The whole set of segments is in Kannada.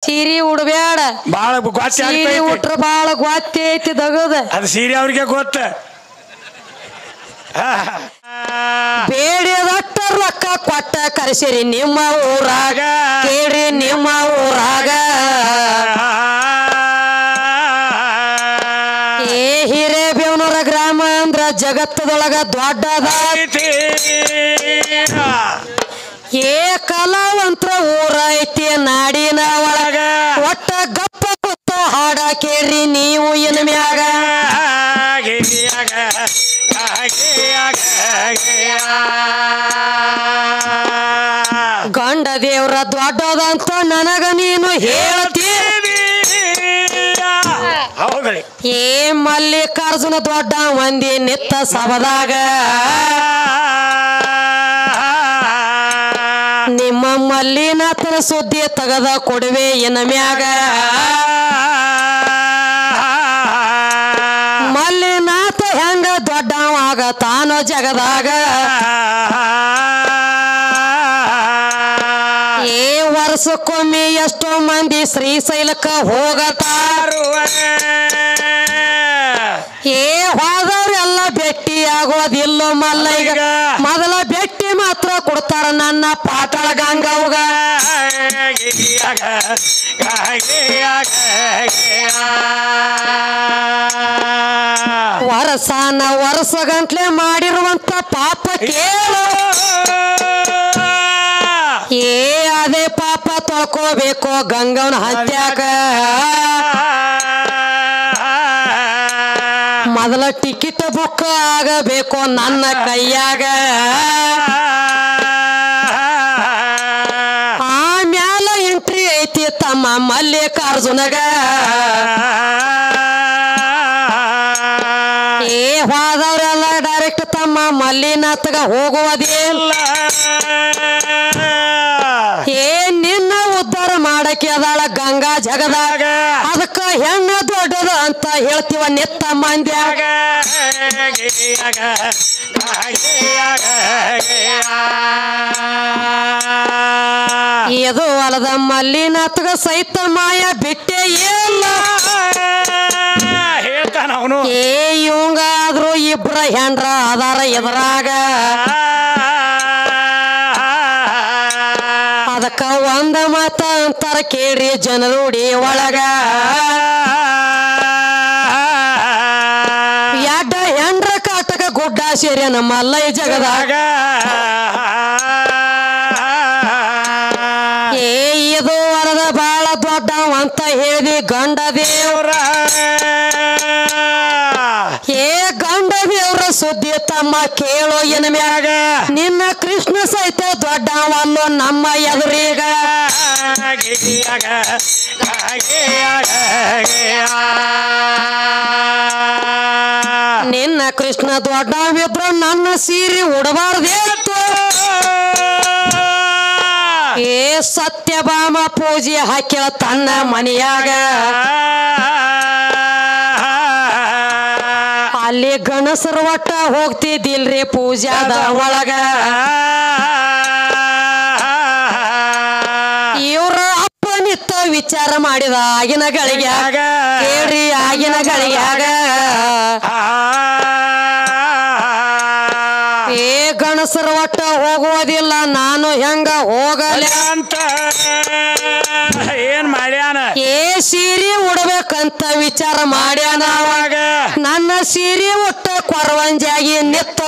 ಸೀರೆ ಉಡಬೇಡ ಬಾಳ ಗ್ವಾಚಿ ಸೀರೆ ಉಟ್ರ ಬಾಳ ಗ್ವಾತಿ ಐತಿ ದಗದ ಅದು ಸೀರೆ ಅವ್ರಿಗೆ ಗೊತ್ತ ಬೇಡಿದಟ್ಟ ರೊಕ್ಕ ಕೊಟ್ಟ ಕರೆಸಿರಿ ನಿಮ್ಮ ಊರಾಗ ಕೇಳ್ರಿ ನಿಮ್ಮ ಊರಾಗ ಏ ಹಿರೇಬೇವನೂರ ಗ್ರಾಮ ಅಂದ್ರ ಜಗತ್ತದೊಳಗ ದೊಡ್ಡದ ಏ ಕಲಾವಂತರ ಊರ ಐತಿ ನಾಡಿನ ಒಳಗ ಒಟ್ಟ ಗಪ್ಪ ಕೂತು ಹಾಡ ಕೇಳ್ರಿ ನೀವು ಇನ್ ಮ್ಯಾಗ ಗಂಡ ದೇವ್ರ ದೊಡ್ಡದಂತ ನನಗ ನೀನು ಹೇಳ್ತೀರಿ ಏ ಮಲ್ಲಿಕಾರ್ಜುನ ದೊಡ್ಡ ಮಂದಿ ನಿತ್ತ ಸಭದಾಗ ನಿಮ್ಮ ಮಲ್ಲಿನಾಥನ ಸುದ್ದಿ ತಗದ ಕೊಡುವೆ ಇನ್ನ ಮ್ಯಾಗ ಮಲ್ಲಿನಾಥ ಹೆಂಗ ದೊಡ್ಡವಾಗ ತಾನೋ ಜಗದಾಗ ಏ ವರ್ಷಕ್ಕೊಮ್ಮೆ ಎಷ್ಟೋ ಮಂದಿ ಶ್ರೀಶೈಲಕ್ಕ ಹೋಗತಾರು ಏ ಹೋದವ್ರೆಲ್ಲ ಭೇಟಿ ಆಗೋದಿಲ್ಲ ಮಲ್ಲಯ್ಯ ಮೊದಲ ಭೇಟಿ ಮಾತ್ರ ಕೊಡ್ತಾರ ನನ್ನ ಪಾತಾಳ ಗಂಗವ್ಗ ವರ್ಷನ ವರ್ಷ ಗಂಟ್ಲೆ ಮಾಡಿರುವಂತ ಪಾಪ ಕೇಳು ಏ ಅದೇ ಪಾಪ ತೊಳ್ಕೋಬೇಕು ಗಂಗವನ ಹತ್ಯಾಕ ಮೊದಲ ಟಿಕೆಟ್ ಬುಕ್ ಆಗಬೇಕು ನನ್ನ ಕೈಯಾಗ ಆಮ್ಯಾಲ ಎಂಟ್ರಿ ಐತಿ ತಮ್ಮ ಮಲ್ಲಿಕಾರ್ಜುನಗ ಏ ಹೋದವ್ರೆಲ್ಲ ಡೈರೆಕ್ಟ್ ತಮ್ಮ ಮಲ್ಲಿನಾಥಗ ಹೋಗುವುದಿಲ್ಲ ಏ ನಿನ್ನ ಉದ್ಧಾರ ಮಾಡಕ್ಕೆ ಅದಾಳ ಗಂಗಾ ಜಗದಾಗ ಅದಕ್ಕ ಹೆಣ್ಣ ದೊಡ್ಡದ ಅಂತ ಹೇಳ್ತೀವ ನಿತ್ತ ಮಂದ್ಯಾಗ ಇದು ಹೊಲದ ಮಲ್ಲಿನಾಥಗ ಸಹಿತ ಮಾಯ ಬಿಟ್ಟೆ ಇಲ್ಲ ಹೇಳ್ತಾನ ಅವನು ಏ ಇವಂಗಾದ್ರು ಇಬ್ರ ಹೆಂಡ್ರ ಅದಾರ ಎದುರಾಗ ಅದಕ್ಕ ಒಂದ ಮಾತ ಅಂತಾರ ಕೇಳ್ರಿ ಜನರುಡಿ ಒಳಗ ಎಡ್ಡ ಹೆಂಡ್ರ ಕಾಟಕ ಗುಡ್ಡ ಸೇರ್ಯನ ಮಲ್ಲಯ್ಯ ಜಗದಾಗ ಏ ಇದು ವರದ ಬಾಳ ದೊಡ್ಡವ ಅಂತ ಹೇಳಿದಿ ಗಂಡ ದೇವ್ರ ಏ ಗಂಡ ದೇವ್ರ ಸುದ್ದಿ ತಮ್ಮ ಕೇಳೋ ಇನ್ ಮ್ಯಾಗ ನಿನ್ನ ಕೃಷ್ಣ ಸಹಿತ ದೊಡ್ಡವಲ್ಲೋ ನಮ್ಮ ಎದುರೀಗ ನಿನ್ನ ಕೃಷ್ಣ ದೊಡ್ಡವಿದ್ರ ನನ್ನ ಸೀರೆ ಉಡಬಾರ್ದೇತ್ತು ಏ ಸತ್ಯಭಾಮ ಪೂಜೆ ಹಾಕಿಳ ತನ್ನ ಮನೆಯಾಗ ಅಲ್ಲಿ ಗಣಸರ ಒಟ್ಟ ಹೋಗ್ತಿದ್ದಿಲ್ರಿ ಪೂಜಾದ ಒಳಗ ಇವ್ರ ಅಪ್ಪ ನಿತ್ತ ವಿಚಾರ ಮಾಡಿದ ಆಗಿನ ಗಳಿಗ್ಯಾಗ ಕೇಳ್ರಿ ಆಗಿನ ಗಳಿಗ್ಯಾಗ ಏ ಗಣಸರ ಒಟ್ಟ ಹೋಗುವುದಿಲ್ಲ ನಾನು ಹೆಂಗ ಹೋಗಲ ಅಂತ ಏನ್ ಮಾಡ್ಯಾನ ಏ ಸೀರೆ ಉಡಬೇಕಂತ ವಿಚಾರ ಮಾಡ್ಯಾನ ಅವಾಗ ನನ್ನ ಸೀರೆ ಉಟ್ಟ ಕೊರವಂಜಾಗಿ ನಿತ್ತ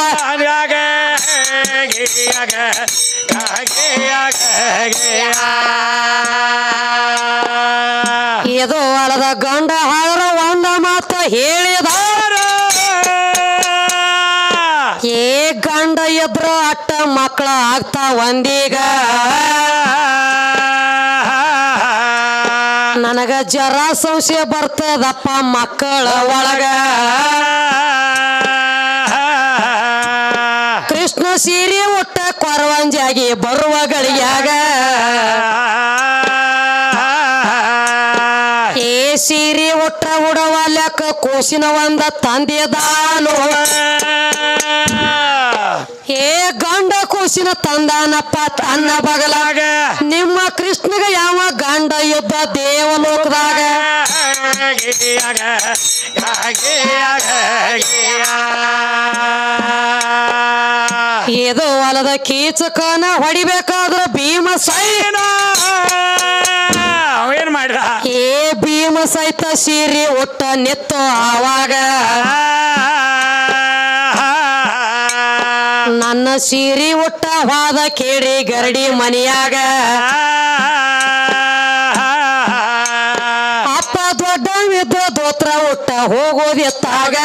ಇದು ಹೊಲದ ಗಂಡ ಹಾದ್ರ ಒಂದ ಮಾತ ಹೇಳಿದಾರ ಏ ಗಂಡ ಎದ್ರ ಅಟ್ಟ ಮಕ್ಕಳ ಆಗ್ತಾ ಒಂದೀಗ ನನಗ ಜರ ಸಂಶಯ ಬರ್ತದಪ್ಪ ಮಕ್ಕಳ ಒಳಗ ಕೃಷ್ಣ ಸೀರೆ ಉಟ್ಟ ಕೊರವಂಜಾಗಿ ಬರುವ ಗಳಿಗ್ಯಾಗ ಏ ಸೀರೆ ಉಟ್ಟ ಉಡವಲ್ಯಾಕ ಕೂಸಿನ ಒಂದ ತಂದೆದಾನು ಏ ಗಂಡ ಕೂಸಿನ ತಂದಾನಪ್ಪ ತನ್ನ ಬಗಲಾಗ ನಿಮ್ಮ ಕೃಷ್ಣಗ ಯಾವ ಗಂಡ ಯುದ್ಧ ದೇವಲೋಕದಾಗ ಇದು ಹೊಲದ ಕೀಚಕನ ಹೊಡಿಬೇಕಾದ್ರ ಭೀಮ ಸೈನ ಅವೇನ್ ಮಾಡಿದ ಏ ಭೀಮ ಸಹಿತ ಸೀರೆ ಒಟ್ಟ ನಿತ್ತು ಆವಾಗ ನನ್ನ ಸೀರೆ ಒಟ್ಟ ವಾದ ಕೇಳಿ ಗರಡಿ ಮನೆಯಾಗ ಅಪ್ಪ ದೊಡ್ಡ ವಿದ್ದ ದೋತ್ರ ಒಟ್ಟ ಹೋಗೋದೆತ್ತಾಗ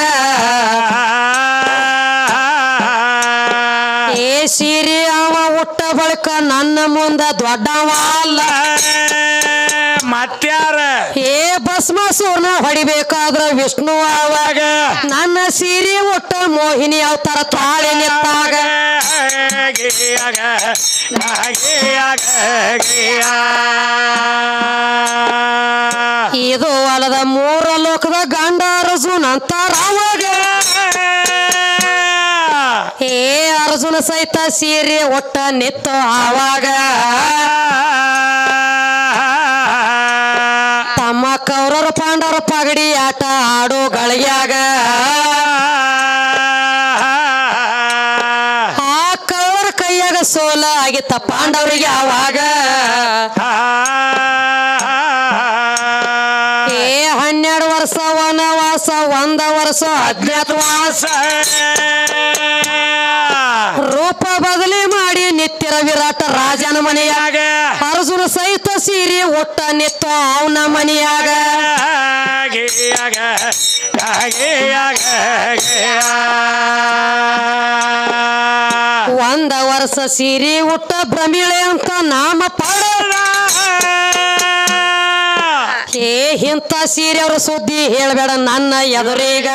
ಏ ಸೀರೆ ಅವ ಹುಟ್ಟ ಬಳಿಕ ನನ್ನ ಮುಂದ ದೊಡ್ಡವ ಅಲ್ಲ ಮತ್ಯಾರ ಏ ಭಸ್ಮಾಸುರನ ಹೊಡಿಬೇಕಾದ್ರ ವಿಷ್ಣು ಆವಾಗ ನನ್ನ ಸೀರೆ ಒಟ್ಟ ಮೋಹಿನಿ ಅವತಾರ ತಾಳೆ ನಿತ್ತಾಗ ಇದು ಹೊಲದ ಮೂರ ಲೋಕದ ಗಂಡ ಅರ್ಜುನ್ ಅಂತಾರ ಅವಾಗ ಏ ಅರ್ಜುನ ಸಹಿತ ಸೀರೆ ಒಟ್ಟ ನಿತ್ತು ಆವಾಗ ತಮ್ಮ ಕೌರವ ಪಾಂಡವರ ಪಗಡಿ ಆಟ ಆಡೋ ಗಳಿಯಾಗ ಆ ಕೌರವರ ಕೈಯಾಗ ಸೋಲ ಆಗಿತ್ತ ಪಾಂಡವರಿಗೆ ಆವಾಗ ಏ 12 ವರ್ಷ ವನವಾಸ 1 ವರ್ಷ ಅಜ್ಞಾತವಾಸ ರೂಪ ಬದಲಿ ಮಾಡಿ ನಿತ್ಯರ ವಿರಾಟ ರಾಜನ ಮನೆಯಾಗ ಅರ್ಜುನ ಸಹಿತ ಸೀರೆ ಒಟ್ಟ ನಿತ್ತು ಅವನ ಮನೆಯಾಗ ಒಂದ ವರ್ಷ ಸೀರೆ ಉಟ್ಟ ಭ್ರಮಿಳೆ ಅಂತ ನಾಮ ಪಡ ಏ ಇಂಥ ಸೀರೆ ಅವ್ರ ಸುದ್ದಿ ಹೇಳ್ಬೇಡ ನನ್ನ ಎದುರೀಗ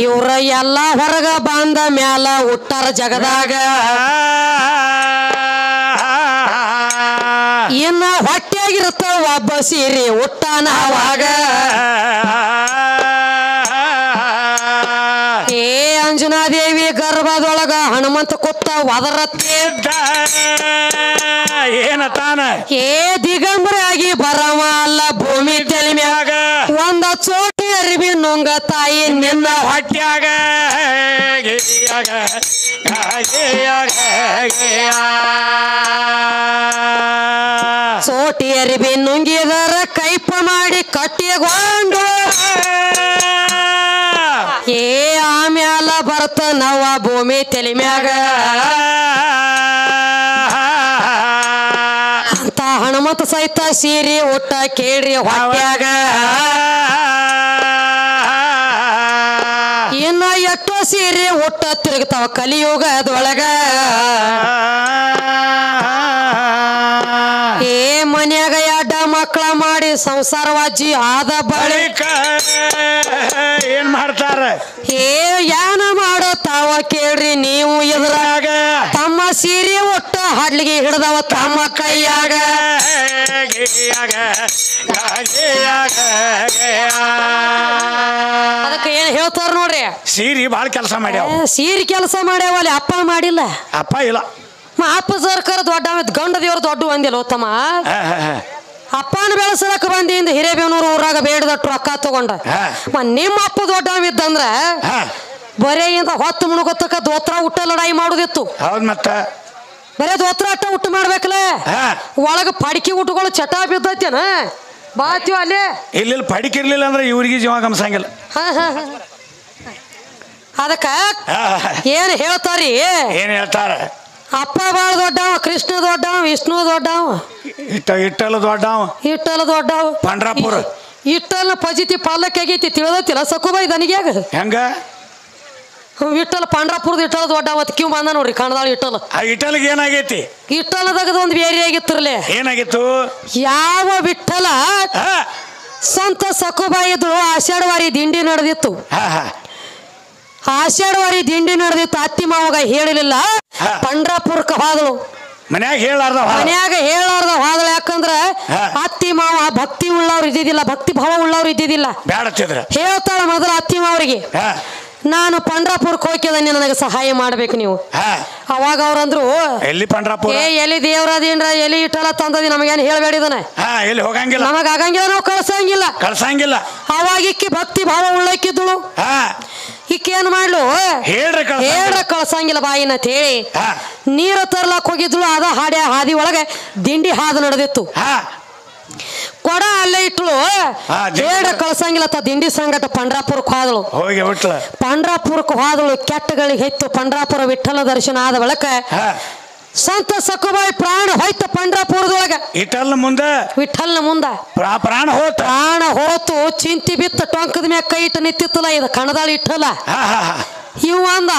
ಇವ್ರ ಎಲ್ಲ ಹೊರಗ ಬಂದ ಮ್ಯಾಲ ಹುಟ್ಟಾರ ಜಗದಾಗ ಇನ್ನ ಹೊಟ್ಟೆಯಾಗಿರುತ್ತ ಒಬ್ಬ ಸೀರೆ ಹುಟ್ಟಾನ ಅವಾಗ ಏ ಅಂಜನಾದೇವಿ ಗರ್ಭದೊಳಗ ಹನುಮಂತ ಕೂತ ಒದರತ್ತಿದ್ದ ಏನ ತಾನ ಏ ದಿಗಂಬರ ಆಗಿ ಬರವ ಅಲ್ಲ ಭೂಮಿ ತಲೆ ಮ್ಯಾಗ ಒಂದ ಚೋಟಿ ಅರಿವಿ ನುಂಗ ತಾಯಿ ನಿನ್ನ ಹೊಟ್ಯಾಗ ಚೋಟಿ ಅರಿವಿ ನುಂಗಿದರ ಕೈಪ ಮಾಡಿ ಕಟ್ಟಿಗೊಂಡು ಏ ಆಮ್ಯಾಲ ಬರ್ತ ನವ ಭೂಮಿ ತಲೆ ಮ್ಯಾಗ ಅಂತ ಹನುಮಂತ ಸಹಿತ ಸೀರೆ ಊಟ ಕೇಳ್ರಿ ಹೊಟ್ಯಾಗ ಇನ್ನ ಎಷ್ಟೋ ಸೀರೆ ಊಟ ತಿರುಗ್ತಾವ ಕಲಿಯುಗದೊಳಗ ಏ ಮನ್ಯಾಗ ಎಡ್ಡ ಮಕ್ಕಳ ಮಾಡಿ ಸಂಸಾರವಾಜಿ ಆದ ಬಳಿಕ ಏನ್ ಮಾಡ್ತಾರ ಏ ಯಾನ ಮಾಡೋ ತಾವ ಕೇಳ್ರಿ ನೀವು ಇದ್ರಾಗ ತಮ್ಮ ಸೀರೆ ಒಟ್ಟ ಹಡ್ಲಿಗೆ ಹಿಡ್ದವ ತಮ್ಮ ಕೈಯಾಗ ಅದಕ್ಕೆ ಏನ್ ಹೇಳ್ತಾರ ನೋಡ್ರಿ ಸೀರಿ ಬಾಳ ಕೆಲಸ ಮಾಡ್ಯಾವ ಸೀರೆ ಕೆಲಸ ಮಾಡ್ಯಾವ ಅಲ್ಲಿ ಅಪ್ಪ ಮಾಡಿಲ್ಲ ಅಪ್ಪ ಇಲ್ಲ ಅಪ್ಪ ಸರ್ಕಾರ ದೊಡ್ಡ ಗಂಡ ದೇವ್ರ ದೊಡ್ಡ ಒಂದಿಲ್ಲ ಉತ್ತಮ ಅಪ್ಪನ ಬೆಳೆಸಲಕ್ಕ ಬಂದಿಂದ ಹಿರೇಬೇನೂರು ಊರಾಗ ಬೇಡದಟ್ಟು ರೊಕ್ಕ ತಗೊಂಡ ನಿಮ್ಮ ಅಪ್ಪ ದೊಡ್ಡವಿದ್ದಂದ್ರ ಬರೇ ಇಂದ ಹೊತ್ತು ಮುಣುಗೊತ್ತಕ್ಕ ದೋತ್ರ ಊಟ ಲಡಾಯಿ ಮಾಡುದಿತ್ತು ಹೌದ್ ಮತ್ತ ಬರೇ ದೋತ್ರ ಅಟ್ಟ ಊಟ ಮಾಡ್ಬೇಕಲ್ಲ ಒಳಗ ಪಡಿಕೆ ಊಟಗಳು ಚಟ ಬಿದ್ದೈತೇನ ಬಾತೀವ ಅಲ್ಲೇ ಇಲ್ಲಿ ಪಡಿಕಿರ್ಲಿಲ್ಲ ಅಂದ್ರೆ ಇವ್ರಿಗೆ ಜೀವ ಗಮಸಂಗಿಲ್ಲ ಅದಕ್ಕ ಏನ್ ಹೇಳ್ತಾರಿ ಏನ್ ಹೇಳ್ತಾರ ಅಪ್ಪ ಬಾಳ ದೊಡ್ಡವ ಕೃಷ್ಣ ದೊಡ್ಡವ ವಿಷ್ಣು ದೊಡ್ಡವ ಇಟ್ಟಲ್ಲ ದೊಡ್ಡವ ಇಟ್ಟಲ್ಲ ದೊಡ್ಡವ ಪಂಡ್ರಾಪುರ ಇಟ್ಟಲ್ಲ ಪಜಿತಿ ಪಾಲಕ್ ಆಗೈತಿ ತಿಳಿದತ್ತಿಲ್ಲ ಸಕುಬಾಯಿ ದನಿಗ್ಯಾಗ ಹೆಂಗ ಇಟ್ಟಲ್ಲ ಪಾಂಡ್ರಾಪುರದ ಇಟ್ಟಲ್ಲ ದೊಡ್ಡವ ಕ್ಯೂ ಬಂದ ನೋಡ್ರಿ ಕಣದಾಳ ಇಟ್ಟಲ್ಲ ಆ ಇಟ್ಟಲ್ಗೆ ಏನಾಗೈತಿ ಇಟ್ಟಲ್ಲದಾಗ ಒಂದು ಬೇರೆ ಆಗಿತ್ತಿರ್ಲೆ ಏನಾಗಿತ್ತು ಯಾವ ವಿಠಲ ಸಂತ ಸಕುಬಾಯಿ ಇದ್ರು ಆಷಾಢವಾರಿ ದಿಂಡಿ ನಡೆದಿತ್ತು ಆಷಾಢವಾರಿ ದಿಂಡಿ ನಡೆದಿತ್ತು ಅತ್ತಿ ಮಾವಾಗ ಹೇಳಿಲಿಲ್ಲ ಪಂಡ್ರಾಪುರಕ್ಕೆ ಹೋದಳು ಮನ್ಯಾಗ ಹೇಳಾರ್ದ ಹೋದಳು ಯಾಕಂದ್ರ ಅತ್ತಿ ಮಾವ ಭಕ್ತಿ ಉಳ್ಳವ್ರು ಇದ್ದಿದ್ದಿಲ್ಲ ಭಕ್ತಿ ಭಾವ ಉಳ್ಳವ್ರು ಇದ್ದಿದ್ದಿಲ್ಲ ಬ್ಯಾಡತ್ತಿದ್ರ ಹೇಳ್ತಾಳ ಮೊದಲ ಅತ್ತಿ ಮಾವರಿಗೆ ನಾನು ಪಂಡ್ರಾಪುರಕ್ಕೆ ಹೋಗ್ಯದ ನನಗೆ ಸಹಾಯ ಮಾಡ್ಬೇಕು ನೀವು. ಅವಾಗ ಅವ್ರಂದ್ರು ಎಲ್ಲಿ ಪಂಡ್ರಾಪುರ? ಎಲ್ಲಿ ದೇವ್ರದೇನ್ರ ಎಲ್ಲಿ ಇಟ್ಟಲ್ಲ ತಂದದಿ ನಮಗೇನು ಹೇಳ್ಬೇಡಿದನ. ಎಲ್ಲಿ ಹೋಗಂಗಿಲ್ಲ, ನಮಗ ಆಗಂಗಿಲ್ಲ, ನಾವು ಕಳ್ಸಂಗಿಲ್ಲ. ಅವಾಗ ಇಕ್ಕಿ ಭಕ್ತಿ ಭಾವ ಉಳ್ಳಕ್ಕಿದ್ದಳು. ಈಕೆ ಏನ್ ಮಾಡ್ಲು ಹೇಳ್ರ ಕಳ್ಸಂಗಿಲ್ಲ ಬಾಯಿನ ತೇಳಿ ನೀರ ತರ್ಲಾಕ್ ಹೋಗಿದ್ಳು. ಅದ ಹಾದಿ ಒಳಗೆ ದಿಂಡಿ ಹಾದು ನಡೆದಿತ್ತು. ಕೊಡ ಅಲ್ಲೇ ಇಟ್ಳು. ಹೇಳ್ರ ಕಳ್ಸಂಗಿಲ್ಲ ದಿಂಡಿ ಸಂಗಟ ಪಂಡ್ರಾಪುರಕ್ಕೆ ಹೋದಳು. ಪಂಡ್ರಾಪುರಕ್ಕೆ ಹೋದಳು. ಕೆಟ್ಟಗಳಿಗೆ ಹೆತ್ತು ಪಂಡ್ರಾಪುರ ವಿಠಲ ದರ್ಶನ ಆದ ಬಳಿಕ ಸಂತ ಸಕುಬಾಯಿ ಪ್ರಾಣ ಹೋಯ್ತು ಪಂಡ್ರಾಪುರದೊಳಗ. ವಿಠಲ್ನ ಮುಂದ ಪ್ರಾಣ ಹೋತು. ಚಿಂತಿ ಬಿತ್ತ ಟೊಂಕದ ಮ್ಯಾಗ ಕೈ ಇಟ್ಟು ನಿಂತಿತ್ತಲ್ಲ, ಇದು ಕಣದಾಳ ಇಟ್ಟಲ್ಲ. ಇವ ಅಂದ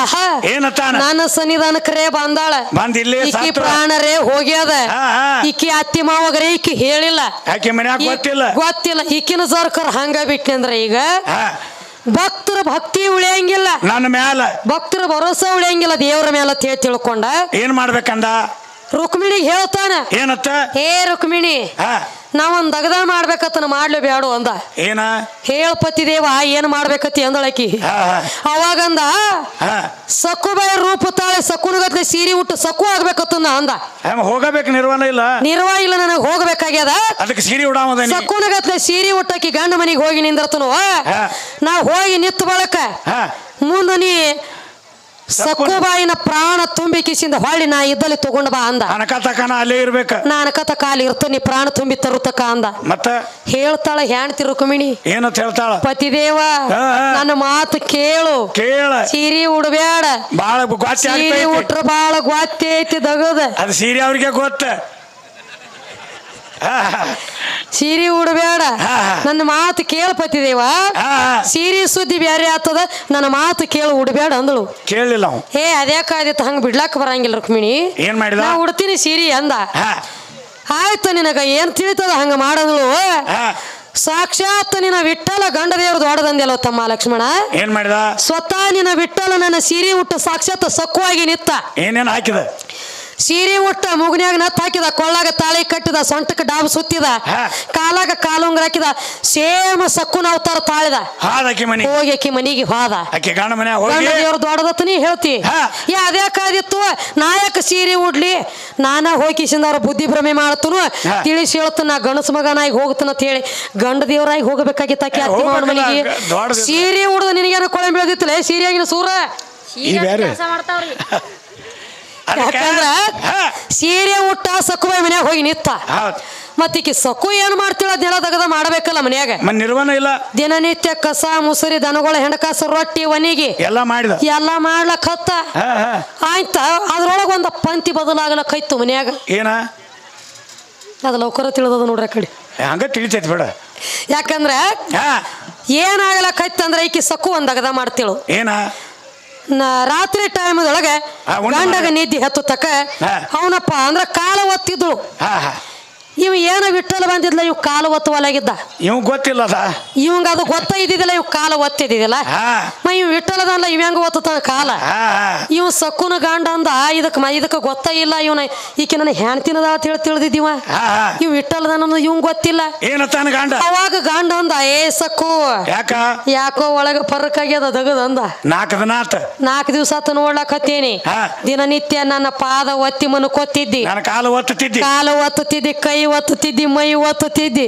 ನನ್ನ ಸನ್ನಿಧಾನಕ್ಕರೇ ಬಂದಾಳ, ಈಕಿ ಪ್ರಾಣರೇ ಹೋಗ್ಯದ. ಈಕಿ ಅತ್ತಿ ಮಾವಗರೇ ಈಕಿ ಹೇಳಿಲ್ಲ, ಗೊತ್ತಿಲ್ಲ. ಈಕಿನ ಸರ್ಕಾರ ಹಂಗ ಬಿಟ್ಟಂದ್ರ ಈಗ ಭಕ್ತರ ಭಕ್ತಿ ಉಳಿಯಂಗಿಲ್ಲ, ನನ್ನ ಮ್ಯಾಲ ಭಕ್ತರ ಭರೋಸಾ ಉಳಿಯಂಗಿಲ್ಲ ದೇವರ ಮ್ಯಾಲ ತಿಳ್ಕೊಂಡ ಏನ್ ಮಾಡ್ಬೇಕಂದ ರುಕ್ಮಿಣಿಗೆ ಹೇಳ್ತಾನ. ಏನತ್ತ? ಏ ರುಕ್ಮಿಣಿ, ನಾವೊಂದ್ ದಗದ ಮಾಡ್ಬೇಕತ್ತನ ಮಾಡ್ಲು ಬ್ಯಾಡು ಅಂದ. ಏನ ಹೇಳ್ಪತಿ ದೇವ ಏನ್ ಮಾಡ್ಬೇಕತಿ ಅಂದಳಕಿ. ಅವಾಗಂದ ಸಕ್ಕುಬಾಯಿ ರೂಪ ತಾಳೆ ಸಕ್ಕುನಗತ್ಲೆ ಸೀರೆ ಉಟ್ಟು ಸಕ್ಕು ಆಗ್ಬೇಕತ್ತನ ಅಂದ. ಹೋಗಬೇಕು, ನಿರ್ವಾಣ ಇಲ್ಲ ನನಗೆ ಹೋಗ್ಬೇಕಾಗ್ಯದ. ಅದಕ್ಕೆ ಸೀರೆ ಉಡಾಮದ ಸಕ್ಕುನಗತ್ಲೆ ಸೀರೆ ಉಟ್ಟಕಿ ಗಂಡ ಮನಿಗೆ ಹೋಗಿ ನಿಂದಿರ್ತನು. ನಾ ಹೋಗಿ ನಿತ್ತು ಬಳಕ ಮುಂದ ನೀ ಸಕ್ಕುಬಾಯಿನ ಪ್ರಾಣ ತುಂಬಿ ಕಿಸಿಂದ ಹೊಳ್ಳಿ ನಾ ಇದ್ದಲ್ಲಿ ತಗೊಂಡ್ ಬಾ ಅಂದ. ಅಲ್ಲೇ ಇರ್ಬೇಕ, ನಾ ಅನಕತ ಕಾಲಿ ಇರ್ತೀನಿ ಪ್ರಾಣ ತುಂಬಿ ತರುತ್ತಕ ಅಂದ. ಮತ್ತ ಹೇಳ್ತಾಳ ಹೆಣ್ತಿ ರುಕ್ಮಿಣಿ, ಏನಂತ ಹೇಳ್ತಾಳ? ಪತಿದೇವ ನನ್ನ ಮಾತು ಕೇಳು, ಸೀರೆ ಉಡಬೇಡ, ಸೀರೆ ಉಟ್ರ ಬಾಳ ಗ್ವಾತಿ ಐತಿ ದಗದ. ಅದು ಸೀರೆ ಅವ್ರಿಗೆ ಗೊತ್ತ. ಸೀರೆ ಉಡಬೇಡ, ನನ್ನ ಮಾತು ಕೇಳ ಪತಿದೇವ. ಸೀರೆ ಸುದ್ದಿ ಬ್ಯಾರೆ ಆಗ್ತದ, ನನ್ನ ಮಾತು ಕೇಳು ಉಡಬೇಡ ಅಂದಳು. ಕೇಳಿಲ್ಲ. ಅದ್ಯಾಕಾದಿತ್ತು ಹಂಗ ಬಿಡ್ಲಾಕ ಬರಂಗಿಲ್ಲ ರುಕ್ಮಿಣಿ. ಏನ್ ಮಾಡಿದ? ನಾ ಉಡ್ತೀನಿ ಸೀರೆ ಅಂದ. ಆಯ್ತು ನಿನಗ ಏನ್ ತಿಳಿತದ ಹಂಗ ಮಾಡಂದಳು. ಸಾಕ್ಷಾತ್ ನಿನ್ನ ವಿಠಲ ಗಂಡ ದೇವ್ರ ದೊಡ್ಡದಂದೆಲ್ಲ ತಮ್ಮ ಲಕ್ಷ್ಮಣ. ಏನ್ ಮಾಡಿದ? ಸ್ವತಃ ನಿನ್ನ ವಿಠಲ ನನ್ನ ಸೀರೆ ಉಟ್ಟ ಸಾಕ್ಷಾತ್ ಸಕ್ಕುವಾಗಿ ನಿತ್ತ. ಏನೇನ್ ಹಾಕಿದ? ಸೀರೆ ಉಟ್ಟ, ಮುಗ್ನ್ಯಾಗ ನತ್ ಹಾಕಿದ, ಕೊಳ್ಳಾಗ ತಾಳಿ ಕಟ್ಟಿದ, ಸೊಂಟಕ್ಕೆ ಡಾಬ್ ಸುತ್ತಿದ, ಕಾಲಾಗ ಕಾಲುಂಗ್ರ ಹಾಕಿದ, ಸೇಮ ಸಕ್ಕುನ ಅವತಾರ ತಾಳಿದ. ಹೋಗಿ ಆಕಿ ಮನಿಗೆ ಹೋದ. ಗಂಡ ದೇವ್ರ ದೊಡ್ಡದತ್ತನಿ ಹೇಳ್ತಿ. ಅದ್ಯಾಕಾದಿತ್ತು ನಾಯಕ ಸೀರೆ ಉಡ್ಲಿ, ನಾನ ಹೋಗಿಸಿಂದ ಅವ್ರ ಬುದ್ಧಿ ಭ್ರಮೆ ಮಾಡತನು ತಿಳಿಸಿ ಹೇಳ್ತ ನಾ ಗಣಸ ಮಗನಾಗಿ ಹೋಗ್ತನಂತ ಹೇಳಿ ಗಂಡ ದೇವರಾಗಿ ಹೋಗಬೇಕಾಗಿತ್ತ ಆಕಿ ಅತ್ತಿ ಮಾವನ ಮನಿಗೆ. ಸೀರೆ ಉಡ್ದ ನಿನಗೇನು ಕೊಳೆ ಬೆಳೆದಿತ್ತಲ್ಲ ಸೀರೆಯಾಗಿನ ಸೂರ. ಯಾಕಂದ್ರ ಸೀರೆ ಉಟ್ಟ ಸಕ್ಕುಬಾಯಿ ಮನ್ಯಾಗ ಹೋಗಿ ನಿತ್ತ. ಮತ್ತೀಕಿ ಸಕ್ಕು ಏನ್ ಮಾಡ್ತಿಳ? ನೆಲ ದಗದ ಮಾಡಬೇಕಲ್ಲ ಮನ್ಯಾಗ, ನಿರ್ವಹಣ ಇಲ್ಲ. ದಿನನಿತ್ಯ ಕಸ ಮುಸುರಿ ದನಗಳ ಹೆಣಕಾಸ ರೊಟ್ಟಿ ಒನಿಗಿ ಎಲ್ಲ ಮಾಡ್ಲಕ್ಕ ಆಯ್ತ. ಅದ್ರೊಳಗ ಒಂದ ಪಂಕ್ತಿ ಬದಲಾಗ್ಲಕ್ಕೈತು ಮನ್ಯಾಗ. ಏನ ಅದ ಲೌಕರ ತಿಳಿದದ ನೋಡ್ರಿ. ಕಡೆ ಹಂಗ ತಿಳಿತೈತಿ ಬಿಡ. ಯಾಕಂದ್ರ ಏನಾಗ್ಲಕ್ಕೈತಂದ್ರ ಈಕಿ ಸಕ್ಕು ಒಂದ್ ದಗದ ಮಾಡ್ತಿಳು. ಏನ ರಾತ್ರಿ ಟೈಮದೊಳಗೆ ಗಂಡಗ ನಿದ್ದೆ ಹತ್ತುತ್ತಕ ಅವನಪ್ಪ ಅಂದ್ರ ಕಾಲ ಒತ್ತಿದ್ಳು. ಇವ್ ಏನ ವಿಠಲ ಬಂದಿದ್ಲ, ಇವ್ ಕಾಲು ಒತ್ತುವಲಾಗಿದ್ದ. ಇವ್ ಗೊತ್ತಿಲ್ಲ, ಇವಂಗ ಅದು ಗೊತ್ತ ಇದ್ದಿದ್ದಿಲ್ಲ, ಇವ್ ಕಾಲ ಒತ್ತಿದ್ದಿಲ್ಲ. ಇವ್ ವಿಠಲದಲ್ಲ, ಇವ್ ಹೆಂಗ ಒತ್ತತಾನ ಕಾಲ. ಇವ್ ಸಕ್ಕುನ ಗಂಡ ಅಂದ ಇದಕ್ಕ ಗೊತ್ತ ಇಲ್ಲ. ಇವನ ಈಕೆ ನನ್ನ ಹೆಣ್ತಿನದ ಅಂತ ಹೇಳಿ ತಿಳಿದಿದ್ದೀವ. ಇವ್ ವಿಠಲದನ ಇವ್ ಗೊತ್ತಿಲ್ಲ. ಅವಾಗ ಗಂಡ ಅಂದ, ಏ ಸಕ್ಕು ಯಾಕೋ ಒಳಗ ಪರ್ಕ್ ಆಗ್ಯದ ದಗದ ಅಂದ. 4 ದಿವಸ ಆತ ನೋಡ್ಲಾಕ್ ಹತ್ತೀನಿ. ದಿನನಿತ್ಯ ನನ್ನ ಪಾದ ಒತ್ತಿ ಮನಕೊತ್ತಿದ್ದಿ, ಕಾಲು ಒತ್ತುತ್ತಿದ್ದಿ, ಕೈ ಒತ್ತುತ್ತಿದ್ದಿ, ಮೈ ಒತ್ತುತ್ತಿದ್ದಿ.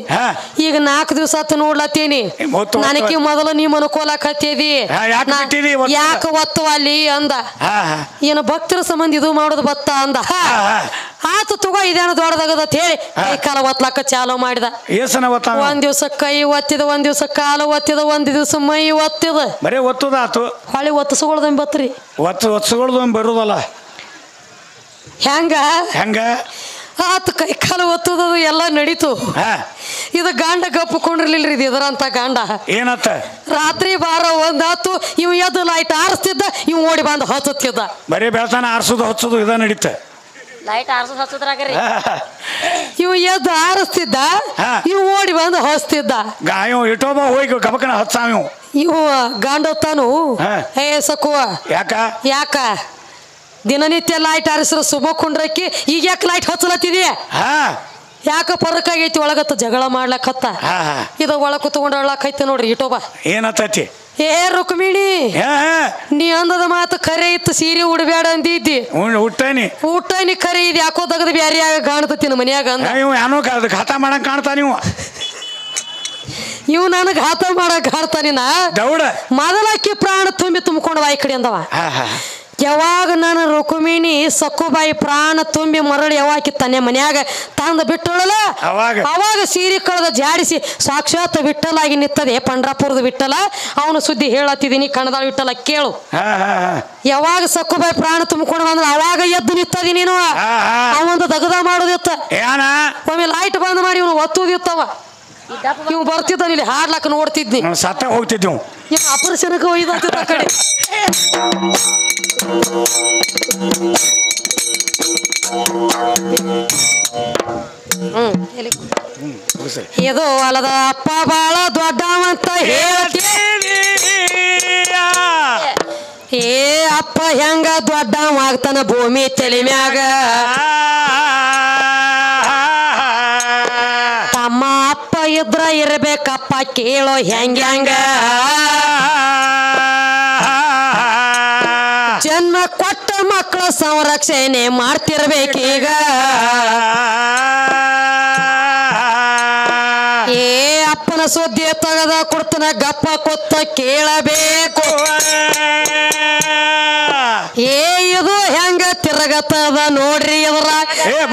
ಈಗ 4 ದಿವಸ ಆತ ನೋಡ್ಲತ್ತೀನಿ. ನನಗೆ ಮೊದಲು ನೀ ಮನ್ಕೋಲಾಕ್ ಹತ್ತಿದಿ, ಯಾಕ ಒತ್ತು ಅಲ್ಲಿ ಅಂದ. ಏನು ಭಕ್ತರ ಸಂಬಂಧ ಇದು ಮಾಡೋದು ಬತ್ತ ಅಂದ. ಆತ ತಗೋ ಇದೇನು ದೊಡ್ಡದಾಗದ ಹೇಳಿ ಕೈ ಕಾಲ ಒತ್ತಲಾಕ ಚಾಲೋ ಮಾಡಿದ. ಒಂದ್ ದಿವ್ಸ ಕೈ ಒತ್ತಿದ, ಒಂದ್ ದಿವ್ಸ ಕಾಲು ಒತ್ತಿದ, ಒಂದ್ ದಿವ್ಸ ಮೈ ಒತ್ತಿದ. ಬರೇ ಒತ್ತದ ಆತು. ಹೊಳಿ ಒತ್ತಸ್ಕೊಳ್ದ ಬತ್ರಿ, ಒತ್ತಸ್ಕೊಳ್ದು ಬರುದಲ್ಲ. ಹೆಂಗ ಆತ ಕೈ ಕಾಲು ಒತ್ತದದು ಎಲ್ಲ ನಡೀತು. ಇದು ಗಂಡ ಗಪ್ಪಕೊಂಡಿರ್ಲಿಲ್ರಿ. ಇದು ಇದರಂತ ಗಂಡ ಏನತ್ತ ರಾತ್ರಿ ಬಾರ ಒಂದಾತು. ಇವ್ ಎದ್ದು ಲೈಟ್ ಆರಿಸ್ತಿದ್ದ, ಇವ್ ಓಡಿ ಬಂದು ಹಚ್ಚುತ್ತಿದ್ದ. ಬರೀ ಬೆಳತಾನ ಆರಿಸೋದು ಹಚ್ಚೋದು ಇದ ನಡೀತ. ಲೈಟ್ ಆರಿಸೋದು ಹಚ್ಚದ್ರಾಗ್ರಿ ಇವ್ ಎದ್ದು ಆರಿಸ್ತಿದ್ದ, ಇವ್ ಓಡಿ ಬಂದು ಹಚ್ತಿದ್ದ. ಇಟ್ಟೋಬ ಹೋಗಿ ಗಬಕನ ಹಚ್ಚಾವ. ಇವು ಗಂಡ ತಾನು ಏ ಸಕ್ಕುವ ಯಾಕ ದಿನನಿತ್ಯ ಲೈಟ್ ಆರಿಸ್ರ ಶುಭ ಕುಂಡ್ರಕ್ಕಿ ಈಗ ಯಾಕೆ ಲೈಟ್ ಹಚ್ಚಲತ್ತಿದೀಯ? ಯಾಕ ಪರಕಾಗೈತಿ ಒಳಗತ್ತ ಜಗಳ ಮಾಡ್ಲಕತ್ತ. ಇದು ಒಳ ಕುತ್ಕೊಂಡು ಅಳ್ಳಾಕೈತಿ ನೋಡ್ರಿ. ಇಟೋಬ ಏನತ್ತೈತಿ? ಏ ರುಕ್ಮಿಣಿ ನೀ ಅಂದದ ಮಾತು ಖರೆ ಇತ್ತು ಸೀರೆ ಉಡಬೇಡ ಅಂದಿದ್ದಿ ಹುಟ್ಟೇನಿ ಊಟ ನೀ ಖರೆ ಇದು ಯಾಕೋ ತೆಗೆದು ಬ್ಯಾರಿಯಾಗ ಕಾಣ್ತತಿನ ಮನ್ಯಾಗ ಅಂದ ಇವ್ ಏನೋ ಖಾತಾ ಮಾಡಕ್ ಕಾಣ್ತಾನ ನೀವು ಇವ್ ನನಗೆ ಹಾತ ಮಾಡಕ್ ಕಾಡ್ತಾನಿನ ದೌಡ ಮೊದಲಕ್ಕಿ ಪ್ರಾಣ ತುಂಬಿಕೊಂಡು ಬಾಯಿ ಕಡೆ ಅಂದವ ಯಾವಾಗ ನಾನು ರುಕ್ಮಿಣಿ ಸಕ್ಕುಬಾಯಿ ಪ್ರಾಣ ತುಂಬಿ ಮರಳಿ ಯಾವಾಕಿ ತನ್ನೆ ಮನ್ಯಾಗ ತಂದು ಬಿಟ್ಟಳಲ್ಲ ಅವಾಗ ಸೀರೆ ಕಳೆದ ಜಾಡಿಸಿ ಸಾಕ್ಷಾತ್ ವಿಠಲಾಗಿ ನಿಂತದೆ ಪಂಡ್ರಾಪುರದ ವಿಠಲ ಅವನು ಸುದ್ದಿ ಹೇಳತ್ತಿದ್ದೀನಿ ಕಣದಾಳ ವಿಠಲ ಕೇಳು ಯಾವಾಗ ಸಕ್ಕುಬಾಯಿ ಪ್ರಾಣ ತುಂಬಿಕೊಂಡು ಬಂದ್ರೆ ಅವಾಗ ಎದ್ದು ನಿಂತದಿ ನೀನು ಅವಂದು ದಗದ ಮಾಡೋದಿತ್ತ ಒಮ್ಮೆ ಲೈಟ್ ಬಂದ್ ಮಾಡಿ ಇವನು ಒತ್ತುದಿತ್ತವ ಇವ್ ಬರ್ತಿದ್ದಾನ ಇಲ್ಲಿ ಹಾಡ್ಲಕ್ಕ ನೋಡ್ತಿದ್ನಿ ಸತ್ತ ಹೋಗ್ತಿದ್ವು ಅಪರ್ಶನಕ್ಕೆ ಒಯ್ದ ಕಡೆ ಇದು ಅಲ್ಲದ ಅಪ್ಪ ಬಾಳ ದೊಡ್ಡವಂತ ಹೇಳ್ತೀನಿ ಏ ಅಪ್ಪ ಹೆಂಗ ದೊಡ್ಡವ ಆಗ್ತಾನ ಭೂಮಿ ತಲೆ ಮ್ಯಾಗ ತಮ್ಮ ಅಪ್ಪ ಇದ್ರ ಇರ್ಬೇಕಪ್ಪ ಕೇಳೋ ಹೆಂಗ ಜನ್ಮ ಕೊಟ್ಟ ಮಕ್ಕಳ ಸಂರಕ್ಷಣೆ ಮಾಡ್ತಿರ್ಬೇಕೀಗ ಏ ಅಪ್ಪನ ಸುದ್ದಿ ತಗದ ಕೊಡ್ತನ ಗಪ್ಪ ಕೊತ್ತ ಕೇಳಬೇಕು ಏ ಇದು ಹೆಂಗ ತಿರಗತ್ತದ ನೋಡ್ರಿ ಇದ್ರ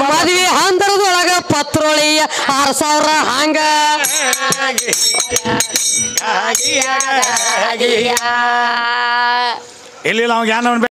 ಮದ್ವಿ ಹಂದರದೊಳಗ ಪತ್ರೋಳಿಯ 6,000 ಹಂಗ ಇಲ್ಲಿ ನಾವು